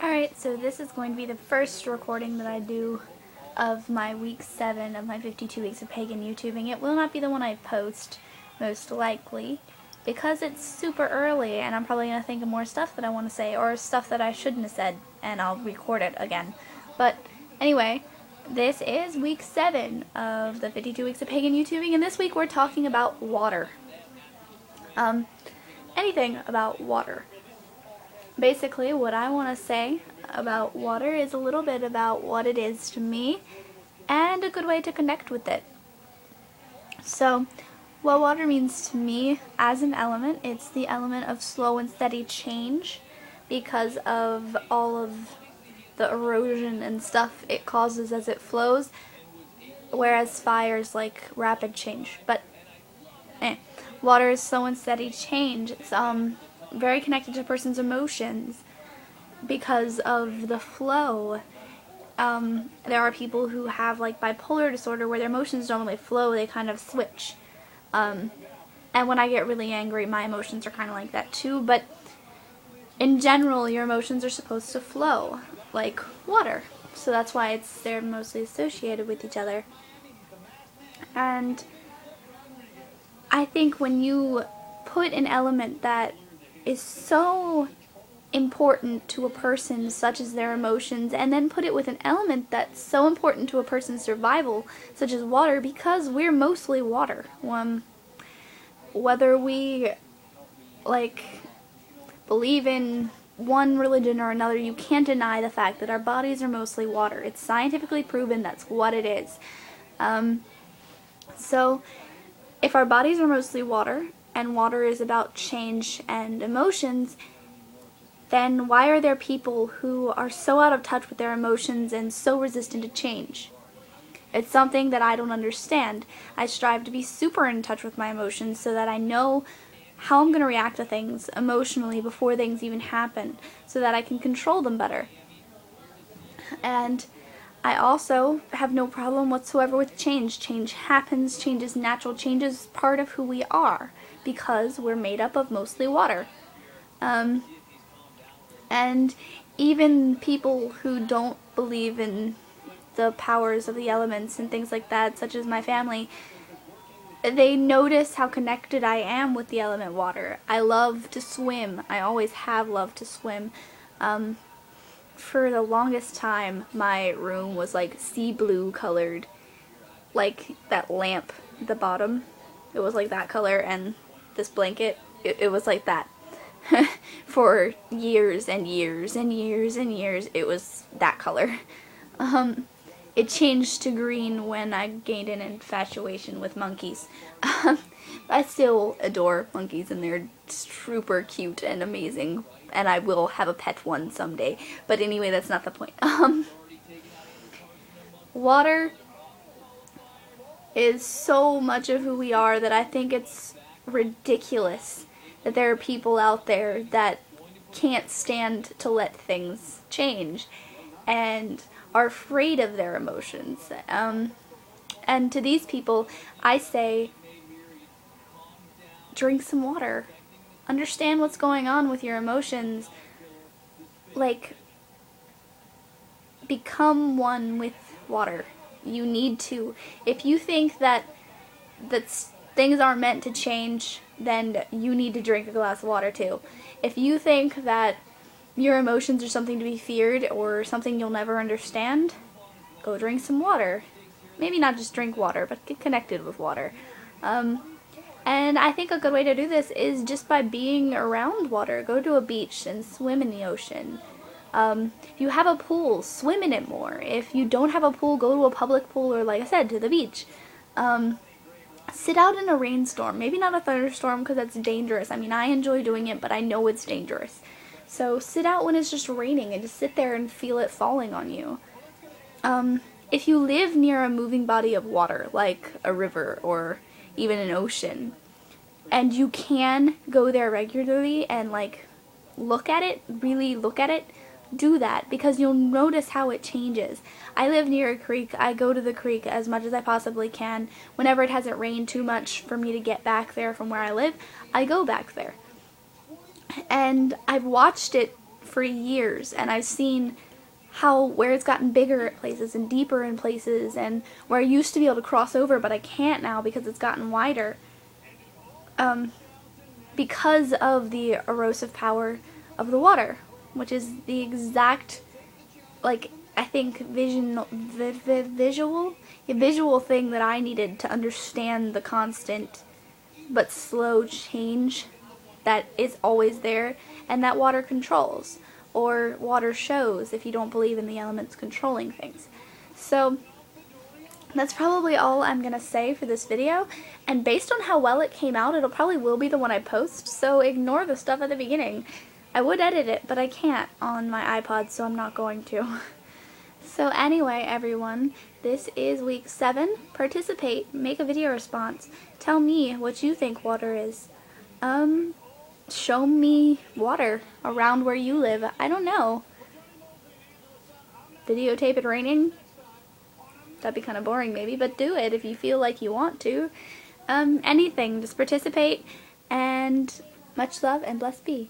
Alright, so this is going to be the first recording that I do of my week 7 of my 52 weeks of pagan YouTubing. It will not be the one I post, most likely, because it's super early and I'm probably going to think of more stuff that I want to say, or stuff that I shouldn't have said, and I'll record it again. But anyway, this is week 7 of the 52 weeks of pagan YouTubing, and this week we're talking about water. Anything about water. Basically, what I want to say about water is a little bit about what it is to me and a good way to connect with it. So, what water means to me as an element, it's the element of slow and steady change because of all of the erosion and stuff it causes as it flows, whereas fire is like rapid change. But water is slow and steady change. It's very connected to a person's emotions because of the flow. There are people who have like bipolar disorder where their emotions don't really flow, they kind of switch. And when I get really angry, my emotions are kind of like that too, but in general, your emotions are supposed to flow like water. So that's why they're mostly associated with each other. And I think when you put an element that is so important to a person, such as their emotions, and then put it with an element that's so important to a person's survival, such as water, because we're mostly water. Whether we believe in one religion or another, you can't deny the fact that our bodies are mostly water. It's scientifically proven that's what it is. So if our bodies are mostly water, and water is about change and emotions, then why are there people who are so out of touch with their emotions and so resistant to change? It's something that I don't understand. I strive to be super in touch with my emotions so that I know how I'm going to react to things emotionally before things even happen, so that I can control them better. And I also have no problem whatsoever with change. Change happens, change is natural, change is part of who we are, because we're made up of mostly water. And even people who don't believe in the powers of the elements and things like that, such as my family, they notice how connected I am with the element water. I love to swim. I always have loved to swim. For the longest time, my room was like sea blue colored, like that lamp at the bottom. It was like that color, and this blanket, it was like that. For years and years and years and years, it was that color. It changed to green when I gained an infatuation with monkeys. I still adore monkeys, and they're super cute and amazing, and I will have a pet one someday. But anyway, that's not the point. Water is so much of who we are that I think it's ridiculous that there are people out there that can't stand to let things change and are afraid of their emotions. And to these people, I say, drink some water. Understand what's going on with your emotions. Become one with water. You need to. If you think that things aren't meant to change, then you need to drink a glass of water too. If you think that your emotions are something to be feared or something you'll never understand, go drink some water. Maybe not just drink water, but get connected with water. And I think a good way to do this is just by being around water. Go to a beach and swim in the ocean. If you have a pool, swim in it more. If you don't have a pool, go to a public pool, or like I said, to the beach. Sit out in a rainstorm. Maybe not a thunderstorm, because that's dangerous. I mean, I enjoy doing it, but I know it's dangerous. So sit out when it's just raining and just sit there and feel it falling on you. If you live near a moving body of water, like a river or even an ocean, and you can go there regularly and look at it, really look at it, do that, because you'll notice how it changes. I live near a creek. I go to the creek as much as I possibly can. Whenever it hasn't rained too much for me to get back there from where I live, I go back there. And I've watched it for years, and I've seen where it's gotten bigger at places and deeper in places, and where I used to be able to cross over but I can't now because it's gotten wider, because of the erosive power of the water, which is the exact, like, I think visual thing that I needed to understand the constant but slow change that is always there, and that water controls, or water shows if you don't believe in the elements controlling things. So that's probably all I'm gonna say for this video, and based on how well it came out, it'll probably will be the one I post, so ignore the stuff at the beginning. I would edit it, but I can't on my iPod, so I'm not going to. So anyway, everyone, this is week 7. Participate, make a video response, tell me what you think water is. Show me water around where you live. I don't know. Videotape it raining? That'd be kind of boring maybe, but do it if you feel like you want to. Anything, just participate, and much love and blessed be.